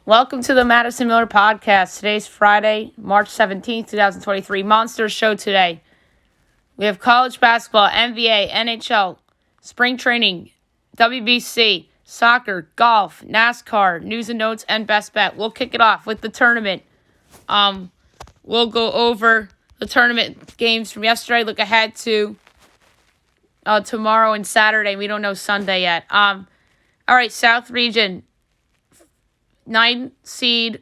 Welcome to the Madison Miller Podcast. Today's Friday, March 17th, 2023. Monsters show today. We have college basketball, NBA, NHL, spring training, WBC, soccer, golf, NASCAR, news and notes, and best bet. We'll kick it off with the tournament. We'll go over the tournament games from yesterday, look ahead to tomorrow and Saturday. We don't know Sunday yet. All right, South Region. 9 seed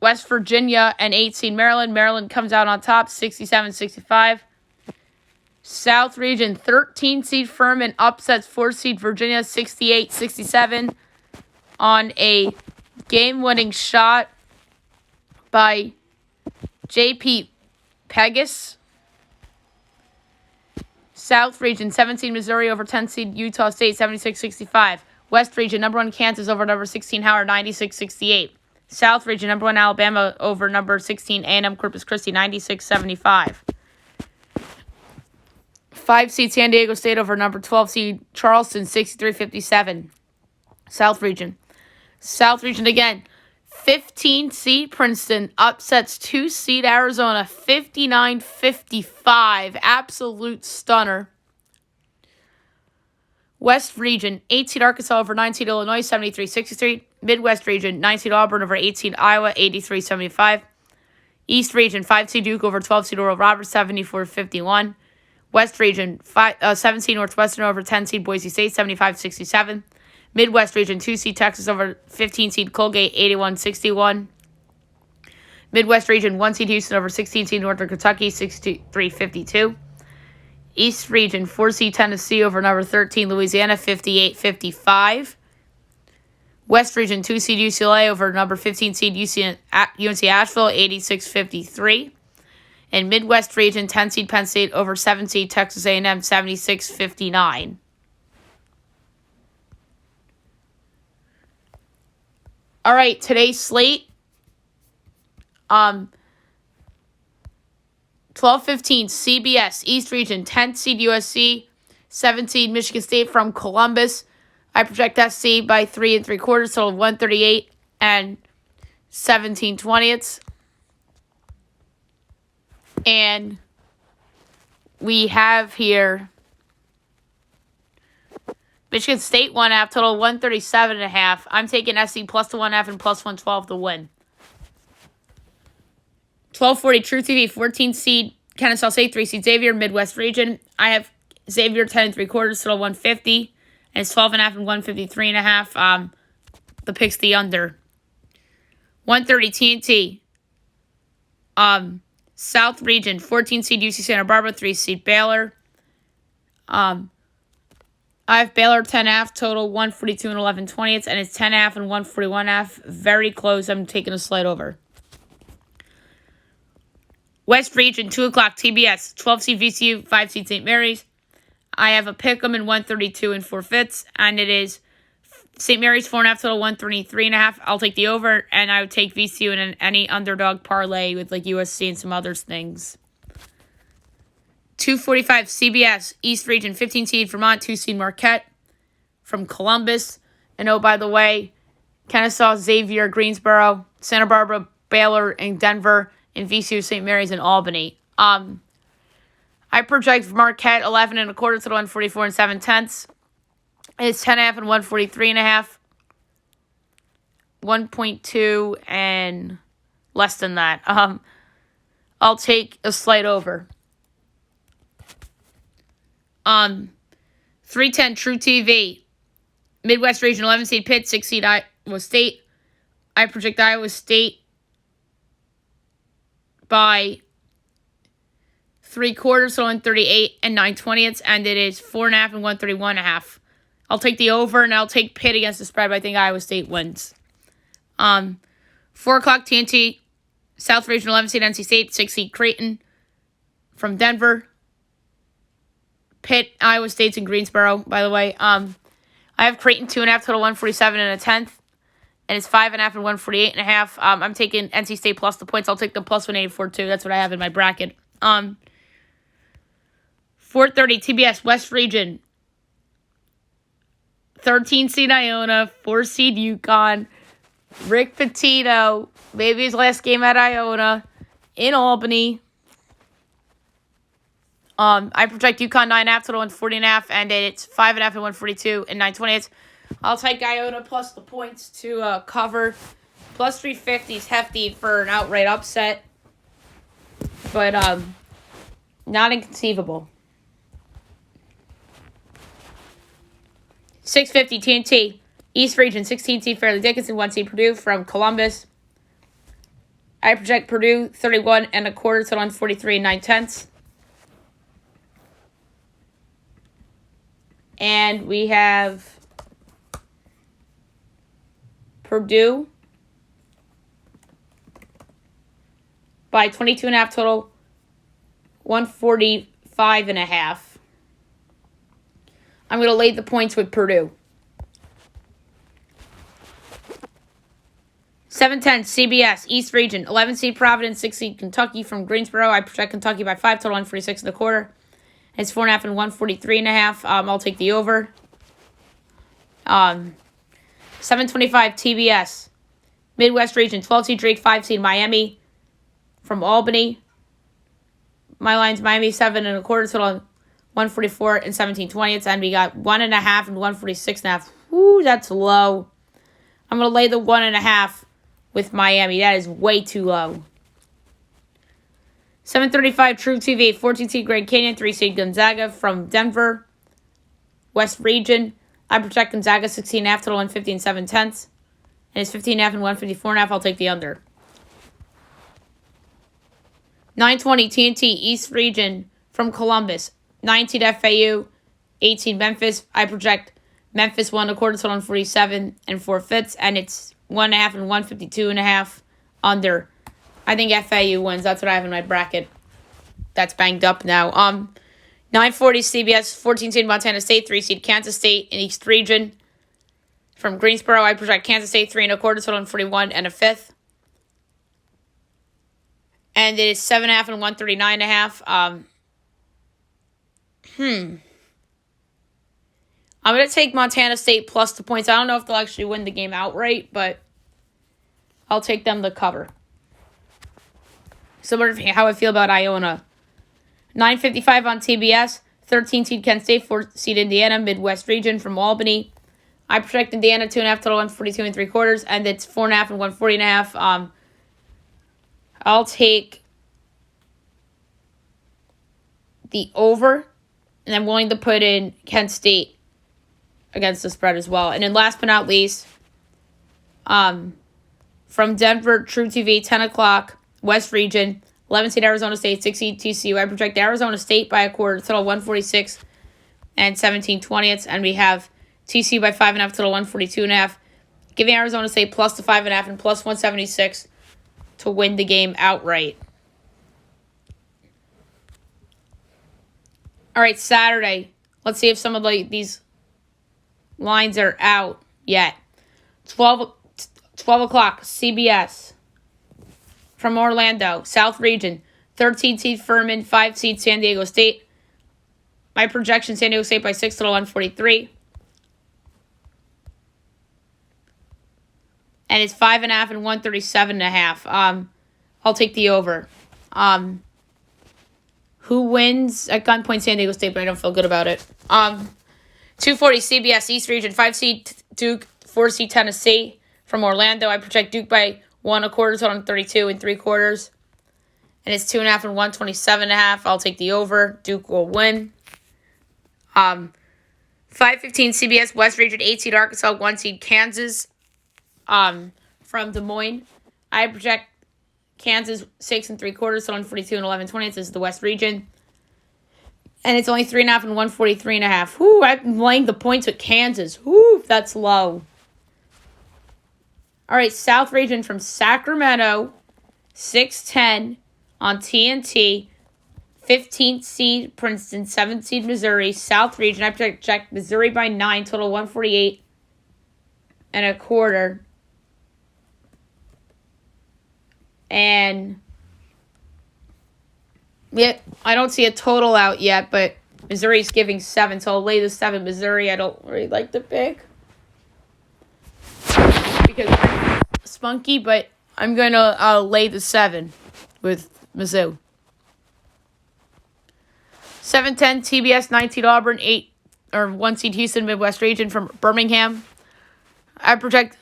West Virginia and 8 seed Maryland. Maryland comes out on top, 67-65. South Region, 13 seed Furman upsets 4 seed Virginia, 68-67 on a game-winning shot by J.P. Pegas. South Region, 17 Missouri over 10 seed Utah State, 76-65. West Region, number 1 Kansas over number 16 Howard, 96-68. South Region, number 1 Alabama over number 16 A&M Corpus Christi, 96-75. 5 seed San Diego State over number 12 seed Charleston, 63-57. South Region. South Region again. 15 seed Princeton upsets 2 seed Arizona, 59-55. Absolute stunner. West Region, 8 seed Arkansas over 9 seed Illinois, 73-63. Midwest Region, 9 seed Auburn over 8 seed Iowa, 83-75. East Region, 5 seed Duke over 12 seed Oral Roberts, 74-51. West Region, 7 seed Northwestern over 10 seed Boise State, 75-67. Midwest Region, 2 seed Texas over 15 seed Colgate, 81-61. Midwest Region, 1 seed Houston over 16 seed Northern Kentucky, 63-52. East Region, 4 seed Tennessee over number 13 Louisiana, 58-55. West Region, 2 seed UCLA over number 15 seed UNC Asheville, 86-53. And Midwest Region, 10 seed Penn State over 7 seed Texas A&M, 76-59. All right, today's slate. 12:15 CBS East Region, 10th seed USC, 7th seed Michigan State from Columbus. I project SC by 3 3/4, total of 138 and 17/20. And we have here Michigan State 1/2, total of 137.5. I'm taking SC plus the 1/2 and plus 112 to win. 12:40 True TV, 14 seed Kennesaw State, 3 seed Xavier, Midwest Region. I have Xavier 10 3/4, total 150, and it's 12.5 and 153.5. The pick's the under. 1:30 TNT. South Region, 14 seed UC Santa Barbara, 3 seed Baylor. I have Baylor 10.5, total 142 and 11/20, and it's 10.5 and 141.5. Very close. I'm taking a slight over. West Region, 2 o'clock, TBS, 12 seed VCU, 5 seed St. Mary's. I have a pick'em in 132 and 4/5, and it is St. Mary's 4.5, total 133.5. I'll take the over, and I would take VCU in any underdog parlay with like USC and some other things. 2:45 CBS, East Region, 15 seed Vermont, 2 seed Marquette from Columbus. And oh, by the way, Kennesaw, Xavier, Greensboro, Santa Barbara, Baylor, and Denver, and VCU, St. Mary's, and Albany. I project Marquette 11 1/4 to 144 and 7/10. It's 10.5 and 143.5. 1.2 and less than that. I'll take a slight over. 3:10 True TV. Midwest Region, 11 seed Pitt, 6 seed Iowa State. I project Iowa State by 3/4, so 138 and 9/20, and it is 4.5 and 131.5. I'll take the over, and I'll take Pitt against the spread, but I think Iowa State wins. 4 o'clock TNT, South Region, 11 seed NC State, 6 seed Creighton from Denver. Pitt, Iowa State's in Greensboro, by the way. I have Creighton 2.5, total 147 and 1/10. And it's 5.5 and 148.5. I'm taking NC State plus the points. I'll take the plus 184 too. That's what I have in my bracket. 4:30 TBS West Region. 13 seed Iona, 4 seed UConn, Rick Pitino, maybe his last game at Iona in Albany. I project UConn 9.5 total 140.5, and it's 5.5 and 142 and 9/20. I'll take Iona plus the points to cover. Plus 350 is hefty for an outright upset, but not inconceivable. 650 TNT East Region 16 seed Fairleigh Dickinson 1 seed Purdue from Columbus. I project Purdue 31.25 total 143 and 9/10. And we have Purdue by 22.5 total, 145.5. I'm going to lay the points with Purdue. 710 CBS East Region 11 seed Providence 6 seed Kentucky from Greensboro. I project Kentucky by 5 total 146.25. It's 4.5 and 143.5. I'll take the over. 725 TBS Midwest Region 12 seed Drake 5 seed Miami from Albany. My line's Miami 7.25 total 144 and 17/20. And we got 1.5 and 146.5. Ooh, that's low. I'm gonna lay the 1.5 with Miami. That is way too low. 735 True TV, 14 seed Grand Canyon, 3 seed Gonzaga from Denver, West Region. I project Gonzaga 16.5 total 150 and 7/10. And it's 15.5 and 154.5. I'll take the under. 920 TNT East Region from Columbus, 9 seed FAU, 8 seed Memphis. I project Memphis 1.25 total 147 and 4/5. And it's 1.5 and 152.5 under. I think FAU wins. That's what I have in my bracket. That's banged up now. 940 CBS, 14 seed Montana State, 3 seed Kansas State in East Region. From Greensboro, I project Kansas State 3.25 total and 41 and 1/5. And it is 7.5 and 139.5. I'm going to take Montana State plus the points. I don't know if they'll actually win the game outright, but I'll take them to cover. Similar to how I feel about Iona. 955 on TBS. 13 seed Kent State, 4 seed Indiana, Midwest Region from Albany. I project Indiana 2.5 total 142 and 3/4, and it's 4.5 and 140.5. I'll take the over, and I'm willing to put in Kent State against the spread as well. And then last but not least, from Denver, True TV, 10 o'clock, West Region, 11 seed Arizona State, 6 seed TCU. I project Arizona State by 1/4, total 146 and 17/20. And we have TCU by 5.5, total 142.5. Giving Arizona State plus the 5.5 and plus 176 to win the game outright. All right, Saturday. Let's see if some of these lines are out yet. 12 o'clock, CBS. From Orlando, South Region, 13 seed Furman, 5 seed San Diego State. My projection, San Diego State by 6 total 143. And it's 5.5 and 137.5. I'll take the over. Who wins at gunpoint? San Diego State, but I don't feel good about it. 240 CBS East Region, 5 seed Duke, 4 seed Tennessee from Orlando. I project Duke by 1.25 total 32 and 3/4. And it's 2.5 and 127.5. I'll take the over. Duke will win. 515 CBS West Region, 8 seed Arkansas, 1 seed Kansas from Des Moines. I project Kansas 6 and 3/4, so 142 and 11/20. This is the West Region. And it's only 3.5 and 143.5. Whoo, I'm laying the points with Kansas. Whoo, that's low. All right, South Region from Sacramento, 610 on TNT, 15th seed Princeton, 7th seed Missouri, South Region. I project Missouri by 9, total 148.25. And yeah, I don't see a total out yet, but Missouri's giving 7, so I'll lay the 7 Missouri. I don't really like the pick because spunky, but I'm going to lay the 7 with Mizzou. 7-10 TBS, 19 Auburn, 1 seed Houston Midwest region from Birmingham. I project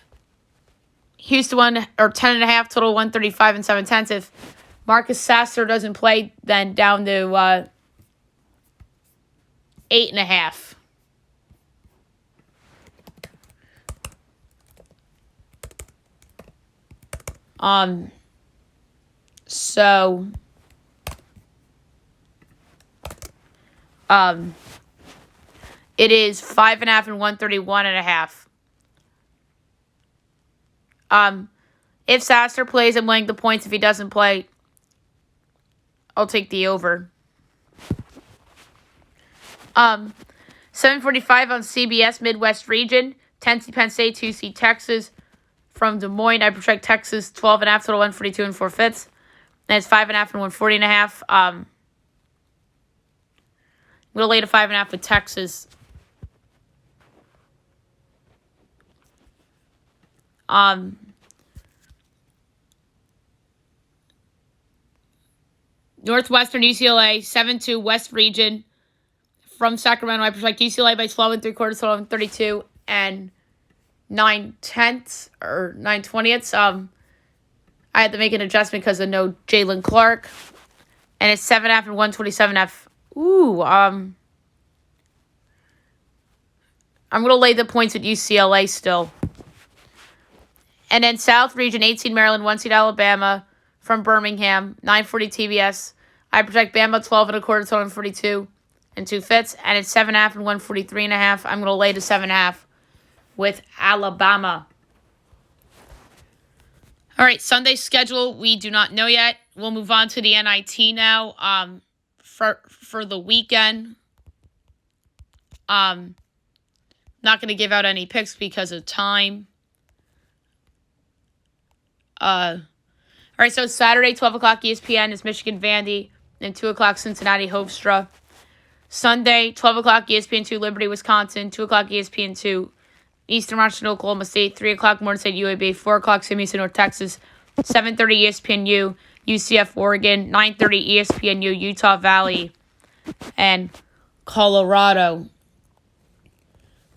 Houston 10.5, total 135 and 7/10. If Marcus Sasser doesn't play, then down to 8.5. So it is 5.5 and 131.5. If Sasser plays, I'm laying the points. If he doesn't play, I'll take the over. 7:45 on CBS Midwest region. 10 Penn State, 2 seed Texas from Des Moines. I project Texas 12.5, total 142 and 4/5. And it's 5.5 and 140.5. I'm going to lay to 5.5 with Texas. Northwestern UCLA 7-2 West region from Sacramento. I project UCLA by 12 and 3/4, total 32 and 9/10 or 9/20. I had to make an adjustment because of no Jalen Clark, and it's 7.5 and 127.5. I'm gonna lay the points at UCLA still. And then South region, 18 Maryland, 1 seed Alabama from Birmingham, 9:40 TBS. I project Bama 12.25, total 42 and 2/5, and it's 7.5 and 143.5. I'm gonna lay to 7.5 with Alabama. All right, Sunday schedule we do not know yet. We'll move on to the NIT now. For the weekend, not going to give out any picks because of time. All right, so Saturday, 12 o'clock ESPN is Michigan Vandy, and 2 o'clock Cincinnati Hofstra. Sunday, 12 o'clock ESPN2 Liberty, Wisconsin, 2 o'clock ESPN2 Eastern Washington, Oklahoma State, 3 o'clock Morton State UAB, 4 o'clock Sam Houston, North Texas, 7:30 ESPNU UCF Oregon, 9:30 ESPNU Utah Valley, and Colorado.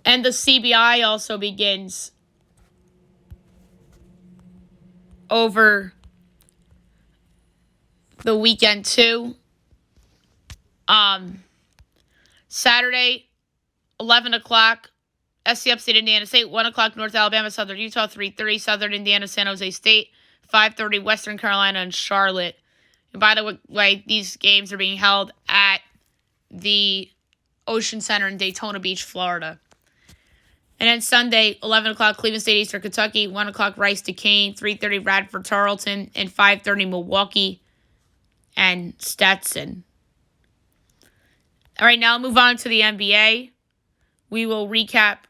And the CBI also begins over the weekend too. Saturday, 11 o'clock, SC Upstate Indiana State, 1 o'clock North Alabama, Southern Utah, 3:30 Southern Indiana, San Jose State, 5:30 Western Carolina and Charlotte. And by the way, these games are being held at the Ocean Center in Daytona Beach, Florida. And then Sunday, 11 o'clock Cleveland State, Eastern Kentucky, 1 o'clock Rice Duquesne, 3:30 Radford Tarleton, and 5:30 Milwaukee and Stetson. All right, now I'll move on to the NBA. We will recap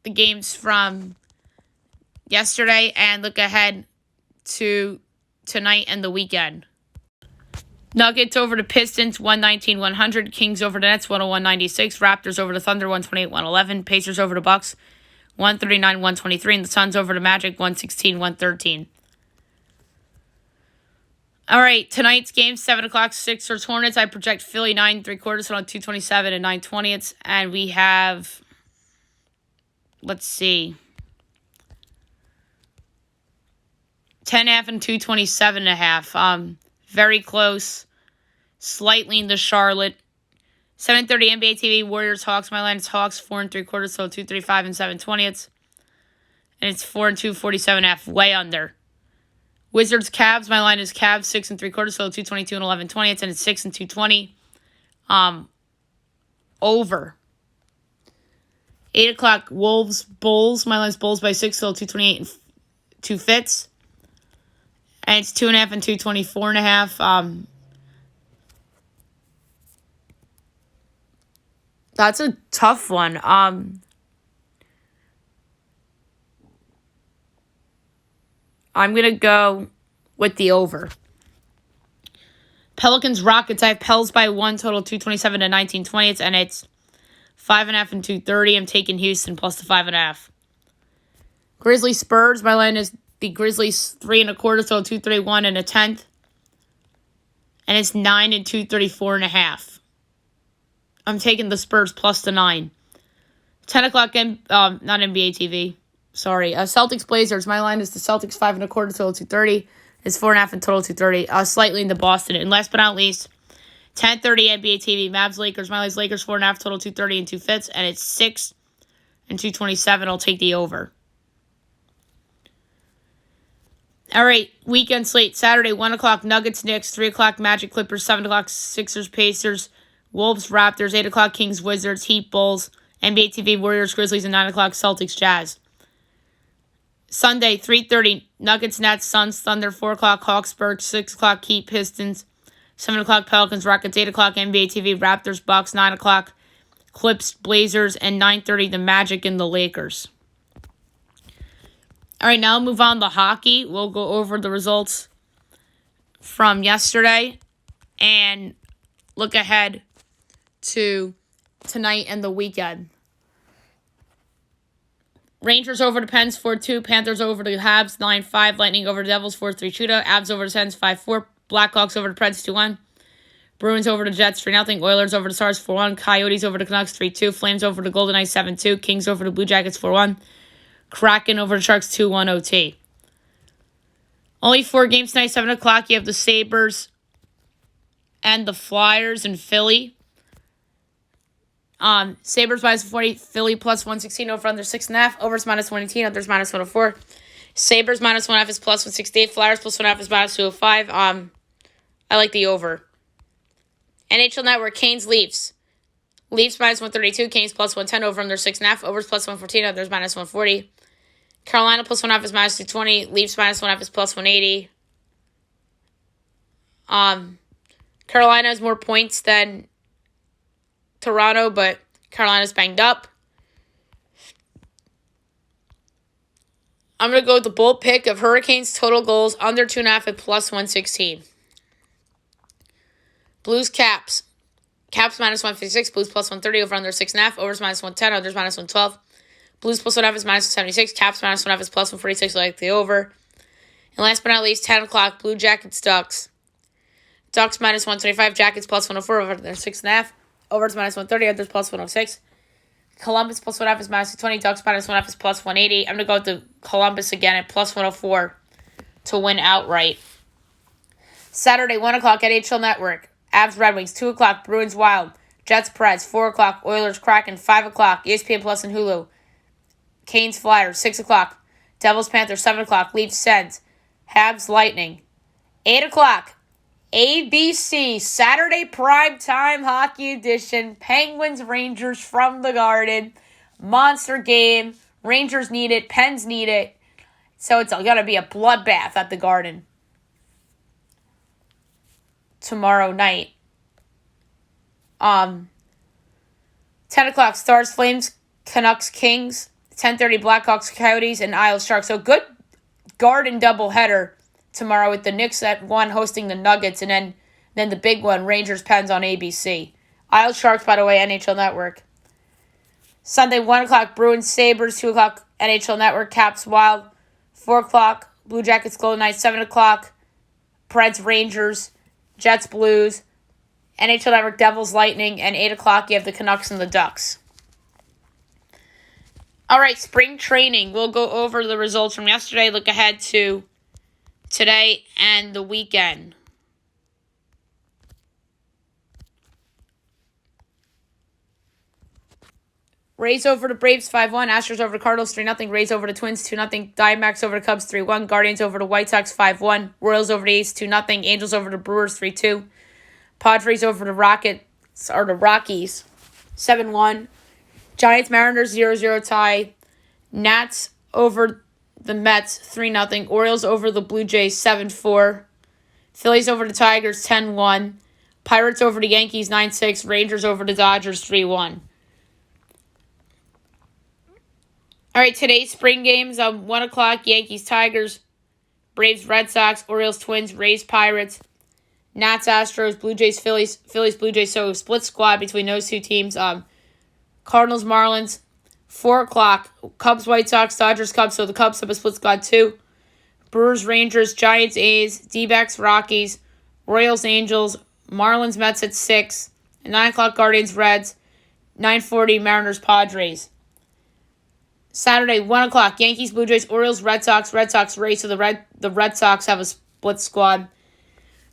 the games from yesterday and look ahead to tonight and the weekend. Nuggets over the Pistons, 119-100. Kings over the Nets, 101-96. Raptors over the Thunder, 128-111. Pacers over the Bucks, 139-123. And the Suns over the Magic, 116-113. All right, tonight's game, 7 o'clock, Sixers Hornets. I project Philly 9.75 on 227 and 9/20. And we have, let's see, 10.5 and 227.5. Very close. Slightly into Charlotte. 7:30 NBA TV, Warriors, Hawks. My line is Hawks, 4.75, so 235 and 7/20. And it's 4 and 247.5, way under. Wizards, Cavs. My line is Cavs, 6.75, so 222 and 11/20. And it's 6 and 220. Over. 8 o'clock, Wolves, Bulls. My line is Bulls by 6, so 228 and 2/5. And it's 2.5 and 224.5. That's a tough one. I'm gonna go with the over. Pelicans, Rockets. I have Pels by 1, total 227 to 19/20, and it's 5.5 and 230. I'm taking Houston plus the 5.5. Grizzlies, Spurs. My line is the Grizzlies 3 1/4, so 231 and a tenth. And it's 9 and 234.5. I'm taking the Spurs plus the 9. 10 o'clock, not NBA TV. Sorry. Celtics Blazers. My line is the Celtics 5 1/4, total 230. It's 4.5 in total 230. Slightly into Boston. And last but not least, 10:30 NBA TV. Mavs Lakers. My line is Lakers 4.5, total 230 and 2 fits. And it's 6 and 227. I'll take the over. All right, weekend slate. Saturday, 1 o'clock, Nuggets, Knicks. 3 o'clock, Magic, Clippers. 7 o'clock, Sixers, Pacers. Wolves, Raptors. 8 o'clock, Kings, Wizards. Heat, Bulls. NBA TV, Warriors, Grizzlies. And 9 o'clock, Celtics, Jazz. Sunday, 3:30, Nuggets, Nets, Suns, Thunder. 4 o'clock, Hawks, Spurs. 6 o'clock, Heat, Pistons. 7 o'clock, Pelicans, Rockets. 8 o'clock, NBA TV, Raptors, Bucks. 9 o'clock, Clips, Blazers. And 9:30, the Magic and the Lakers. All right, now we'll move on to hockey. We'll go over the results from yesterday and look ahead to tonight and the weekend. Rangers over the Pens 4-2. Panthers over the Habs 9-5. Lightning over the Devils 4-3 shootout. Avs over the Sens 5-4. Blackhawks over the Preds 2-1. Bruins over the Jets 3-0. Oilers over the Stars 4-1. Coyotes over the Canucks 3-2. Flames over the Golden Knights 7-2. Kings over the Blue Jackets 4-1. Kraken over the Sharks 2-1 OT. Only 4 games tonight, 7 o'clock. You have the Sabres and the Flyers in Philly. Sabres minus 40, Philly plus 116, over under 6.5. Overs minus 118, unders minus 104. Sabres minus 1.5 is plus 168. Flyers plus 1.5 is minus 205. I like the over. NHL Network, Canes, Leafs. Leafs minus 132, Canes plus 110, over under 6.5. Overs plus 114, unders minus 140. Carolina plus 1.5 is minus 220. Leafs minus 1.5 is plus 180. Carolina has more points than Toronto, but Carolina's banged up. I'm going to go with the bold pick of Hurricanes total goals under 2.5 at plus 116. Blues, Caps. Caps minus 156, Blues plus 130, over under 6.5. Overs minus 110, unders minus 112. Blues plus 1.5 is minus 176. Caps minus 1.5 is plus 146. I like the over. And last but not least, 10 o'clock, Blue Jackets, Ducks. Ducks minus 125. Jackets plus 104. Over under 6.5. Overs minus 130. Unders plus 106. Columbus plus 1.5 is minus 220. Ducks minus 1.5 is plus 180. I'm going to go with the Columbus again at plus 104 to win outright. Saturday, 1 o'clock, NHL Network. Avs, Red Wings. 2 o'clock, Bruins, Wild. Jets, Preds. 4 o'clock, Oilers, Kraken. 5 o'clock, ESPN Plus and Hulu. Canes, Flyers. 6 o'clock, Devils, Panthers. 7 o'clock, Leafs, Sens. Habs, Lightning. 8 o'clock, ABC, Saturday primetime hockey edition. Penguins, Rangers from the Garden. Monster game. Rangers need it. Pens need it. So it's going to be a bloodbath at the Garden tomorrow night. 10 o'clock, Stars, Flames, Canucks, Kings. 10:30, Blackhawks, Coyotes, and Isles, Sharks. So good Garden doubleheader tomorrow with the Knicks at 1 hosting the Nuggets, and then the big one, Rangers, Pens on ABC. Isles, Sharks, by the way, NHL Network. Sunday, 1 o'clock, Bruins, Sabres. 2 o'clock, NHL Network, Caps, Wild. 4 o'clock, Blue Jackets, Golden Knights. 7 o'clock, Preds, Rangers. Jets, Blues. NHL Network, Devils, Lightning. And 8 o'clock, you have the Canucks and the Ducks. All right, spring training. We'll go over the results from yesterday, look ahead to today and the weekend. Rays over the Braves 5-1. Astros over the Cardinals 3-0. Rays over the Twins 2-0. Diamondbacks over the Cubs 3-1. Guardians over the White Sox 5-1. Royals over the A's 2-0. Angels over the Brewers 3-2. Padres over the Rockies 7-1. Giants Mariners 0-0 tie. Nats over the Mets 3-0. Orioles over the Blue Jays 7-4. Phillies over the Tigers 10-1. Pirates over the Yankees 9-6. Rangers over the Dodgers 3-1. All right, today's spring games, 1 o'clock, Yankees, Tigers, Braves, Red Sox, Orioles, Twins, Rays, Pirates, Nats, Astros, Blue Jays, Phillies, Blue Jays. So split squad between those two teams. Cardinals, Marlins, 4 o'clock, Cubs, White Sox, Dodgers, Cubs. So the Cubs have a split squad too. Brewers, Rangers, Giants, A's, D-backs, Rockies, Royals, Angels, Marlins, Mets at 6, and 9 o'clock Guardians, Reds, 9:40 Mariners, Padres. Saturday, 1 o'clock, Yankees, Blue Jays, Orioles, Red Sox, Rays. So the Red Sox have a split squad.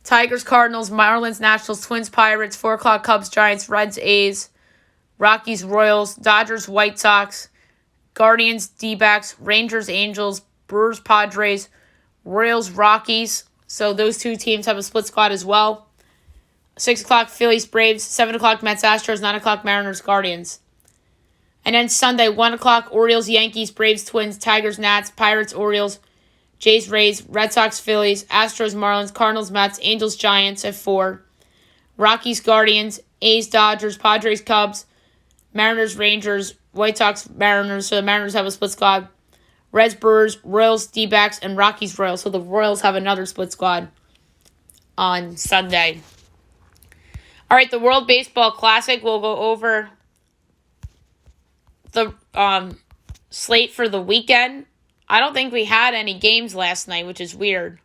Tigers, Cardinals, Marlins, Nationals, Twins, Pirates, 4 o'clock, Cubs, Giants, Reds, A's, Rockies, Royals, Dodgers, White Sox, Guardians, D-backs, Rangers, Angels, Brewers, Padres, Royals, Rockies. So those two teams have a split squad as well. 6 o'clock, Phillies, Braves, 7 o'clock, Mets, Astros, 9 o'clock, Mariners, Guardians. And then Sunday, 1 o'clock, Orioles, Yankees, Braves, Twins, Tigers, Nats, Pirates, Orioles, Jays, Rays, Red Sox, Phillies, Astros, Marlins, Cardinals, Mets, Angels, Giants at 4. Rockies, Guardians, A's, Dodgers, Padres, Cubs, Mariners, Rangers, White Sox, Mariners. So the Mariners have a split squad. Reds, Brewers, Royals, D-backs, and Rockies, Royals. So the Royals have another split squad on Sunday. All right, the World Baseball Classic. We'll go over the slate for the weekend. I don't think we had any games last night, which is weird.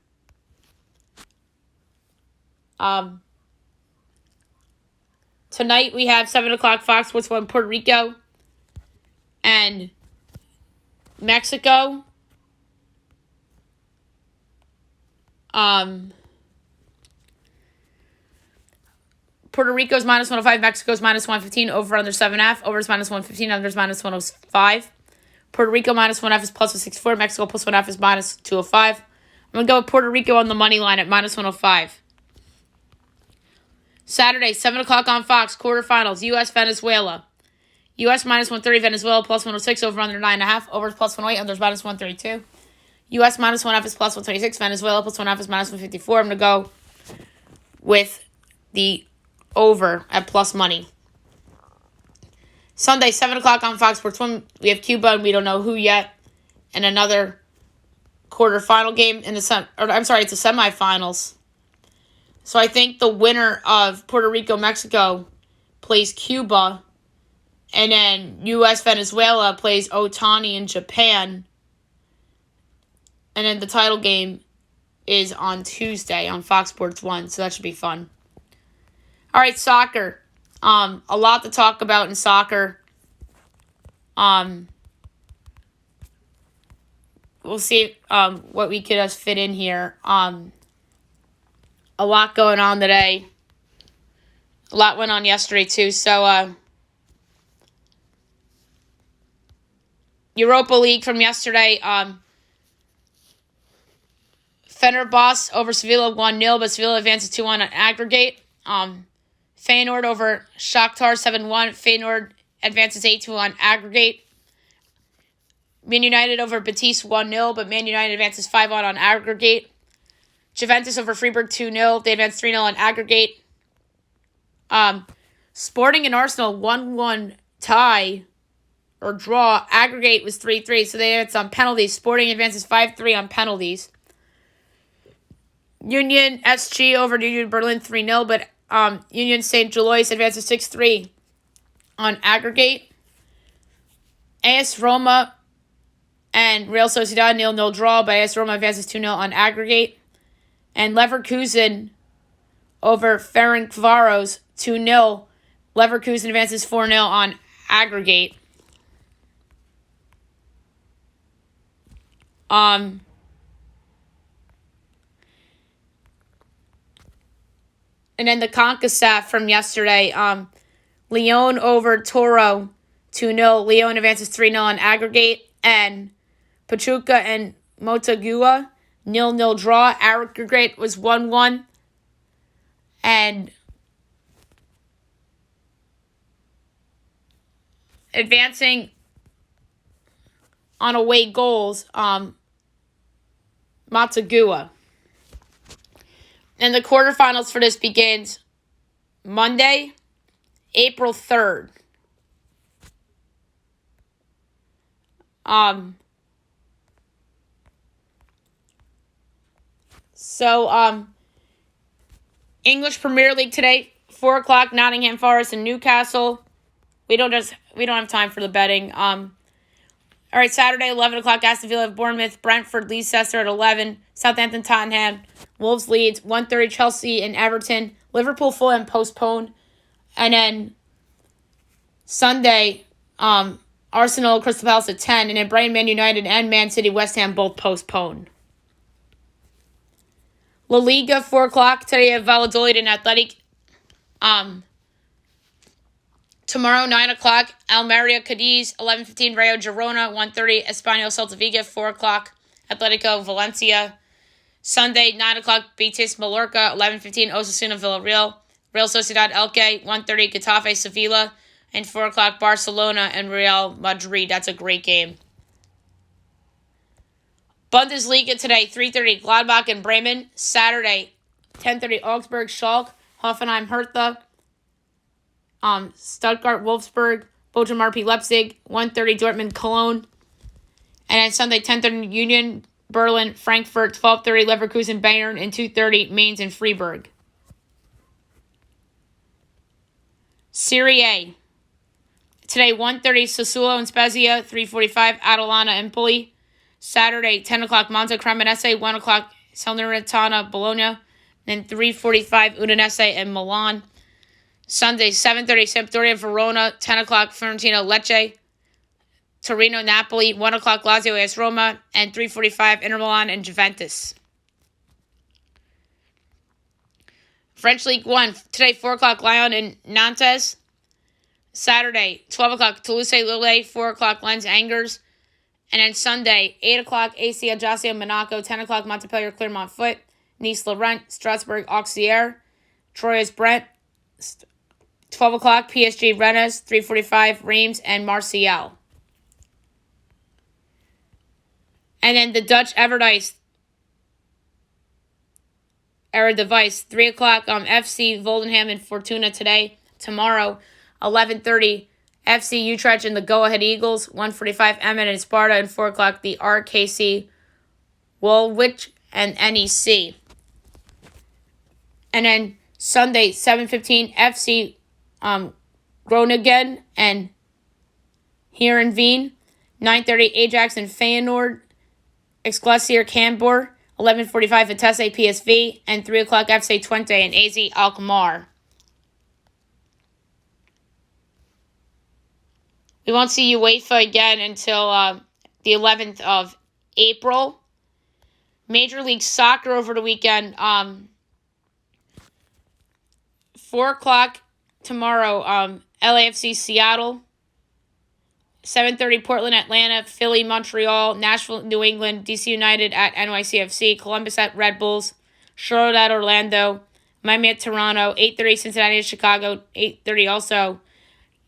Tonight we have 7 o'clock Fox Sports 1 Puerto Rico and Mexico. Puerto Rico's minus 105, Mexico's minus 115, over under 7.5, over is minus 115, under is minus 105. Puerto Rico minus 1.5 is plus 164, Mexico plus 1.5 is minus 205. I'm going to go with Puerto Rico on the money line at minus 105. Saturday, 7 o'clock on Fox, quarterfinals, U.S. Venezuela. U.S. minus 130, Venezuela plus 106, over under 9.5, over is plus 108, under is minus 132. U.S. minus 1.5 is plus 126, Venezuela plus 1.5 is minus 154. I'm going to go with the over at plus money. Sunday, 7 o'clock on Fox Sports 1. We have Cuba, and we don't know who yet. And another quarterfinal game in it's the semifinals. So I think the winner of Puerto Rico, Mexico plays Cuba. And then U.S. Venezuela plays Otani in Japan. And then the title game is on Tuesday on Fox Sports 1. So that should be fun. All right, soccer. A lot to talk about in soccer. We'll see what we could fit in here. A lot going on today. A lot went on yesterday too. So Europa League from yesterday. Fenerbahce over Sevilla 1-0, but Sevilla advances 2-1 on aggregate. Feyenoord over Shakhtar 7-1. Feyenoord advances 8-2 on aggregate. Man United over Betis 1-0, but Man United advances 5-1 on aggregate. Juventus over Freiburg 2-0. They advance 3-0 on aggregate. Sporting and Arsenal 1-1 tie or draw. Aggregate was 3-3, so they advance on penalties. Sporting advances 5-3 on penalties. Union SG over Union Berlin 3-0, but Union St. Gilloise advances 6-3 on aggregate. AS Roma and Real Sociedad 0-0 draw, but AS Roma advances 2-0 on aggregate. And Leverkusen over Ferencváros 2-0. Leverkusen advances 4-0 on aggregate. And then the CONCACAF from yesterday, Leon over Toro 2-0. Leon advances 3-0 on aggregate. And Pachuca and Motagua 0-0 draw. Aggregate was 1-1. And advancing on away goals, Motagua. And the quarterfinals for this begins Monday, April 3rd. English Premier League today, 4 o'clock, Nottingham Forest and Newcastle. We don't have time for the betting. All right, Saturday, 11 o'clock, Aston Villa, Bournemouth, Brentford, Leicester at 11, Southampton, Tottenham, Wolves, Leeds, 1:30, Chelsea and Everton, Liverpool, Fulham postponed, and then Sunday, Arsenal, Crystal Palace at 10, and then Brighton, Man United, and Man City, West Ham both postponed. La Liga, 4 o'clock, today at Valladolid and Athletic. Tomorrow, 9 o'clock, Almeria, Cadiz, 11:15, Rayo Girona, 1:30, Espanyol, Celta Vigo, 4 o'clock, Atletico, Valencia. Sunday, 9 o'clock, Betis, Mallorca, 11:15, Osasuna, Villarreal, Real Sociedad, Elche, 1:30, Getafe, Sevilla, and 4 o'clock, Barcelona and Real Madrid. That's a great game. Bundesliga today, 3:30, Gladbach and Bremen. Saturday, 10:30, Augsburg, Schalke, Hoffenheim, Hertha, Stuttgart, Wolfsburg, Bochum, RP Leipzig, 1:30, Dortmund, Cologne. And then Sunday, 10:30, Union, Berlin, Frankfurt, 12:30, Leverkusen, Bayern, and 2:30, Mainz and Freiburg. Serie A. Today, 1:30, Sassuolo and Spezia, 3:45, Atalanta, Empoli. Saturday, 10 o'clock, Monza, Cremonese, 1 o'clock, Salernitana, Bologna, then 3:45, Udinese and Milan. Sunday, 7:30, Sampdoria, Verona, 10 o'clock, Fiorentina, Lecce, Torino, Napoli, 1 o'clock, Lazio, AS Roma, and 3:45, Inter Milan and Juventus. French League 1, today, 4 o'clock, Lyon and Nantes. Saturday, 12 o'clock, Toulouse-Lille, 4 o'clock, Lens, Angers. And then Sunday, 8 o'clock, AC Ajaccio, Monaco, 10 o'clock, Montpellier, Clermont Foot, Nice, Laurent, Strasbourg, Auxerre, Troyes, Brent, 12 o'clock, PSG, Rennes, 3:45, Reims, and Marseille. And then the Dutch Eredivisie, 3 o'clock, FC Volendam and Fortuna today. Tomorrow, 11:30, FC Utrecht and the Go-Ahead Eagles, 1:45, Emmen and Sparta, and 4 o'clock, the RKC Woolwich and NEC. And then Sunday, 7:15, FC Groningen and Heerenveen, 9:30, Ajax and Feyenoord, Excelsior Cambuur, 11:45, Vitesse PSV, and 3 o'clock, FC Twente and AZ Alkmaar. We won't see UEFA again until the 11th of April. Major League Soccer over the weekend. 4 o'clock tomorrow, LAFC Seattle. 7:30, Portland, Atlanta, Philly, Montreal, Nashville, New England, DC United at NYCFC, Columbus at Red Bulls, Charlotte at Orlando, Miami at Toronto, 8:30, Cincinnati at Chicago, 8:30 also,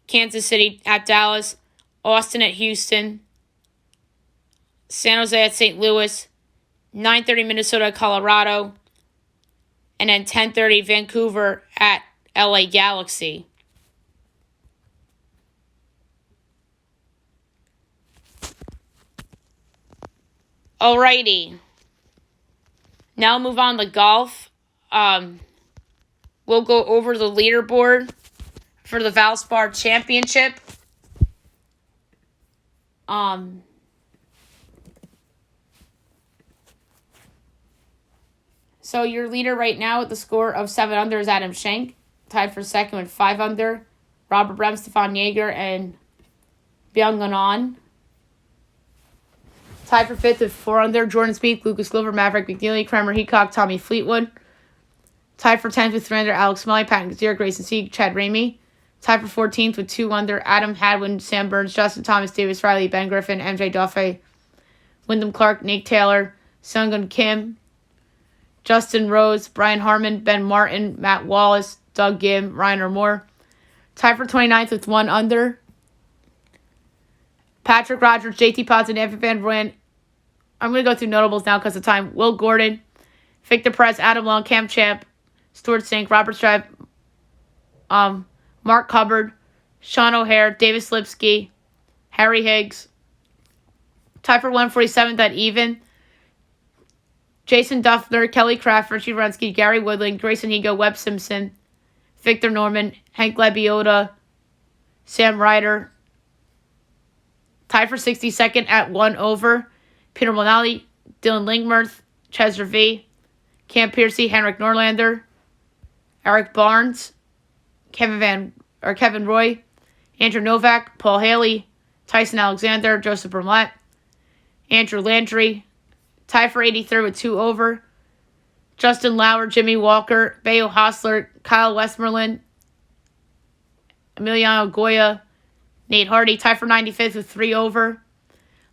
Kansas City at Dallas, Austin at Houston, San Jose at St. Louis, 9:30, Minnesota at Colorado, and then 10:30, Vancouver at LA Galaxy. Alrighty. Now move on to golf. We'll go over the leaderboard for the Valspar Championship. So your leader right now with the score of 7 under is Adam Schenk, tied for second with 5 under. Robert Brem, Stefan Jaeger, and Byung-Gun An. Tied for 5th with 4 under, Jordan Spieth, Lucas Glover, Maverick McNeely, Kramer Heacock, Tommy Fleetwood. Tied for 10th with 3 under, Alex Smalley, Patton Kazir, Grayson Sieg, Chad Ramey. Tied for 14th with 2 under, Adam Hadwin, Sam Burns, Justin Thomas, Davis Riley, Ben Griffin, MJ Duffy, Wyndham Clark, Nate Taylor, Sunggun Kim, Justin Rose, Brian Harmon, Ben Martin, Matt Wallace, Doug Gim, Ryan Moore. Tied for 29th with 1 under, Patrick Rogers, JT Potts, and Evan Van Rooyen. I'm going to go through notables now because of time. Will Gordon, Victor Perez, Adam Long, Cam Champ, Stuart Sink, Robert Stripe, Mark Hubbard, Sean O'Hare, Davis Lipsky, Harry Higgs. Tied for 147th at even, Jason Duffner, Kelly Craft, Richie Runsky, Gary Woodland, Grayson Higo, Webb Simpson, Victor Norman, Hank Lebioda, Sam Ryder, Tied for 62nd at 1 over. Peter Monali, Dylan Lingmerth, Chester V, Cam Piercy, Henrik Norlander, Eric Barnes, Kevin Roy, Andrew Novak, Paul Haley, Tyson Alexander, Joseph Brumlett, Andrew Landry, tied for 83rd with 2 over. Justin Lauer, Jimmy Walker, Bayo Hostler, Kyle Westmoreland, Emiliano Goya, Nate Hardy, tied for 95th with 3 over.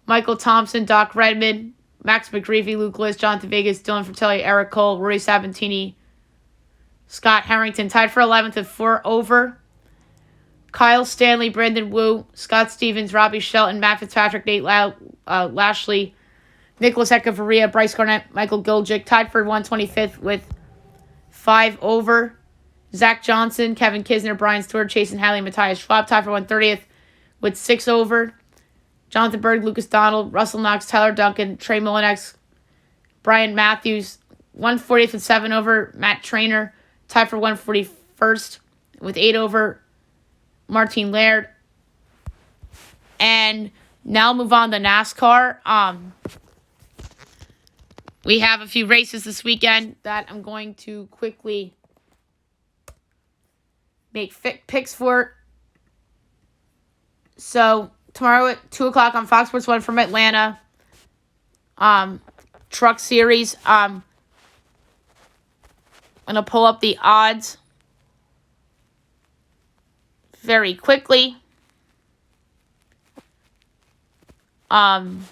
Michael Thompson, Doc Redmond, Max McGreevy, Luke List, Jonathan Vegas, Dylan Fratelli, Eric Cole, Rory Sabatini, Scott Harrington, tied for 11th with 4 over. Kyle Stanley, Brandon Wu, Scott Stevens, Robbie Shelton, Matt Fitzpatrick, Nate Lashley, Nicholas Echevarria, Bryce Garnett, Michael Giljic, tied for 125th with 5 over. Zach Johnson, Kevin Kisner, Brian Stewart, Chasen Halley, Matthias Schwab, tied for 130th with 6 over. Jonathan Berg, Lucas Donald, Russell Knox, Tyler Duncan, Trey Molinex, Brian Matthews, 140th with 7 over. Matt Trainer, tied for 141st with 8 over. Martin Laird. And now move on to NASCAR. We have a few races this weekend that I'm going to quickly make picks for. So tomorrow at 2 o'clock on Fox Sports 1 from Atlanta. Truck Series. I'm going to pull up the odds very quickly. I'm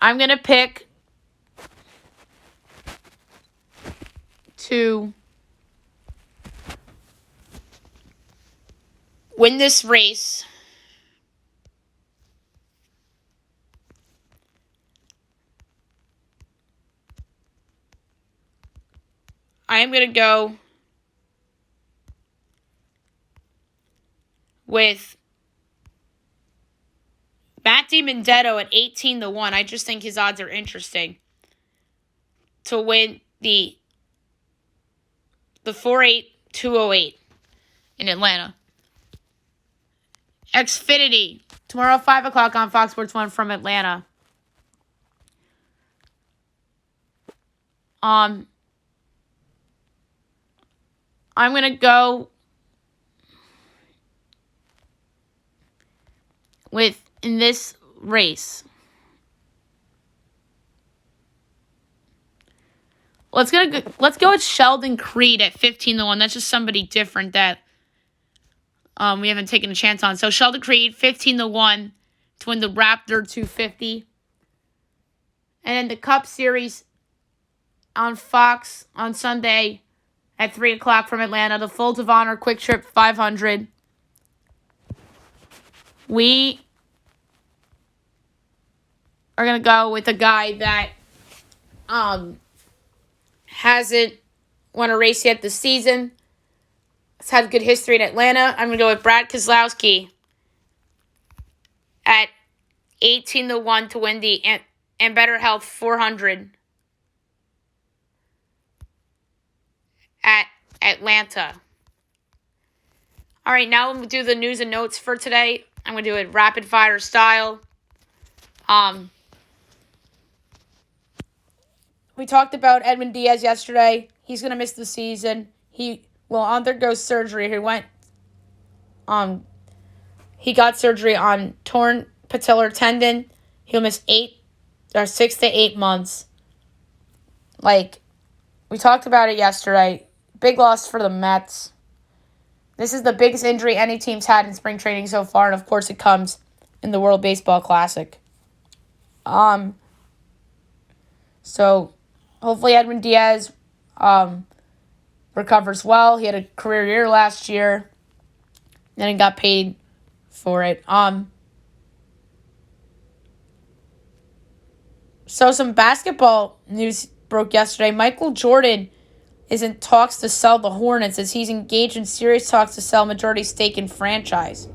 going to pick to win this race. I am going to go with Matt DiBenedetto at 18-1. I just think his odds are interesting to win the 4.8-208 in Atlanta. Xfinity tomorrow 5 o'clock on Fox Sports 1 from Atlanta. I'm gonna go with in this race. Let's go with Sheldon Creed at 15-1. That's just somebody different that we haven't taken a chance on. So Sheldon Creed 15-1 to win the Raptor 250. And then the Cup Series on Fox on Sunday at 3 o'clock from Atlanta. The Folds of Honor Quick Trip 500. We are going to go with a guy that hasn't won a race yet this season. It's had a good history in Atlanta. I'm going to go with Brad Keselowski at 18-1 to win the and Better Health 400 at Atlanta. All right, now we'll do the news and notes for today. I'm going to do it rapid fire style. We talked about Edwin Diaz yesterday. He's going to miss the season. He will undergo surgery. He got surgery on torn patellar tendon. He'll miss 6 to 8 months. We talked about it yesterday. Big loss for the Mets. This is the biggest injury any team's had in spring training so far, and of course it comes in the World Baseball Classic. So hopefully Edwin Diaz recovers well. He had a career year last year. Then he got paid for it. So some basketball news broke yesterday. Michael Jordan is in talks to sell the Hornets as he's engaged in serious talks to sell majority stake in franchise.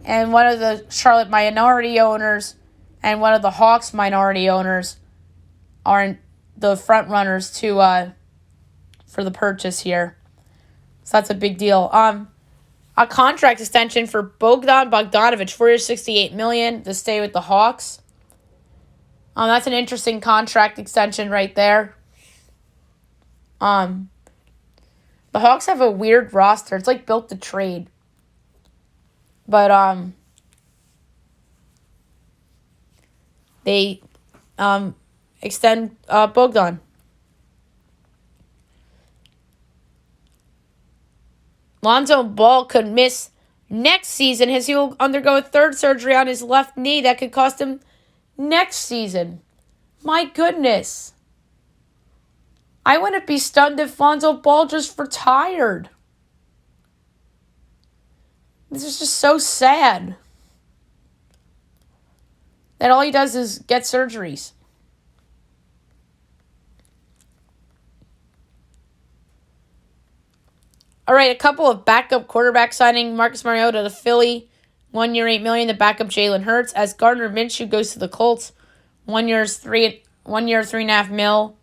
And one of the Charlotte minority owners and one of the Hawks minority owners are the front runners to for the purchase here. So that's a big deal. a contract extension for Bogdan Bogdanovic, 4 years, $68 million to stay with the Hawks. That's an interesting contract extension right there. The Hawks have a weird roster. It's like built to trade. But they extend Bogdan. Lonzo Ball could miss next season as he will undergo a third surgery on his left knee that could cost him next season. My goodness. I wouldn't be stunned if Lonzo Ball just retired. This is just so sad that all he does is get surgeries. All right, a couple of backup quarterback signing. Marcus Mariota to Philly, 1 year, $8 million. The backup Jalen Hurts as Gardner Minshew goes to the Colts, 1 year, $3.5 million.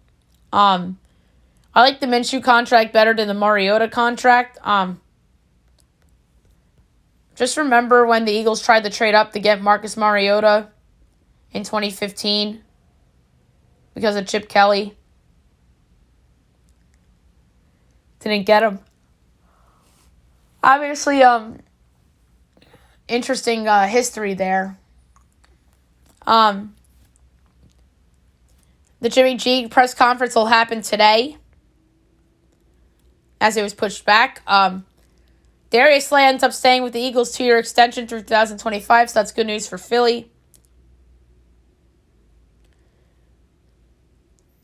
I like the Minshew contract better than the Mariota contract. Just remember when the Eagles tried to trade up to get Marcus Mariota in 2015 because of Chip Kelly. Didn't get him. Obviously, interesting history there. The Jimmy G press conference will happen today, as it was pushed back. Darius Slay ends up staying with the Eagles 2-year extension through 2025, so that's good news for Philly.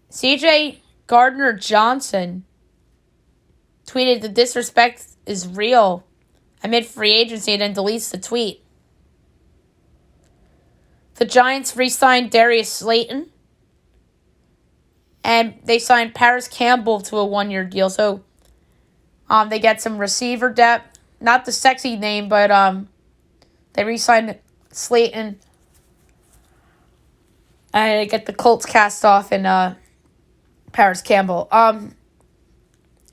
C.J. Gardner-Johnson tweeted the disrespect is real amid free agency and then deletes the tweet. The Giants re-signed Darius Slayton, and they signed Paris Campbell to a 1-year deal. So they get some receiver depth. Not the sexy name, but they re-signed Slayton. And they get the Colts cast off in Paris Campbell.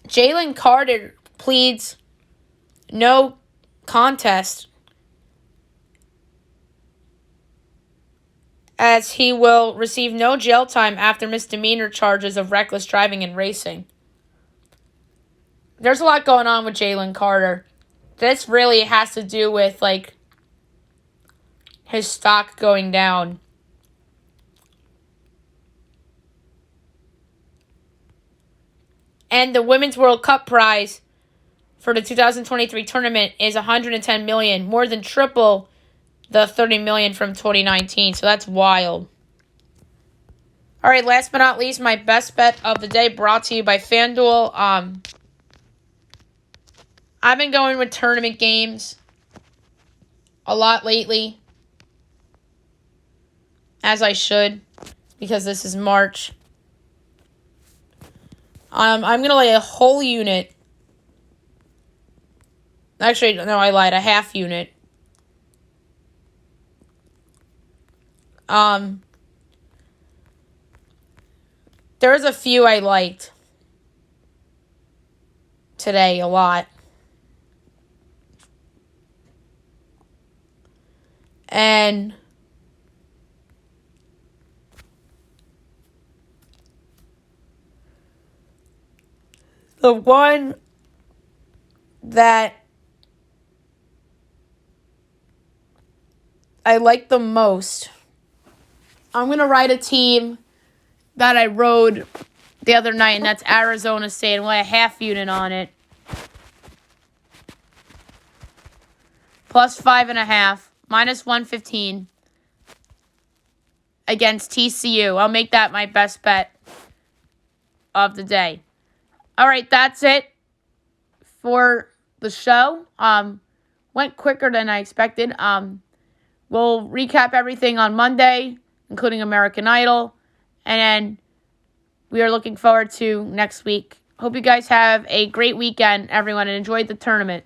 Jalen Carter pleads no contest as he will receive no jail time after misdemeanor charges of reckless driving and racing. There's a lot going on with Jalen Carter. This really has to do with, his stock going down. And the Women's World Cup prize for the 2023 tournament is $110 million, more than triple the $30 million from 2019. So that's wild. All right, last but not least, my best bet of the day brought to you by FanDuel. I've been going with tournament games a lot lately, as I should, because this is March. I'm going to lay a whole unit. Actually, no, I lied. A half unit. There's a few I liked today a lot. And the one that I like the most, I'm going to write a team that I rode the other night, and that's Arizona State, and lay a half unit on it. Plus 5.5, minus 115 against TCU. I'll make that my best bet of the day. All right, that's it for the show. Went quicker than I expected. We'll recap everything on Monday, including American Idol. And then we are looking forward to next week. Hope you guys have a great weekend, everyone, and enjoy the tournament.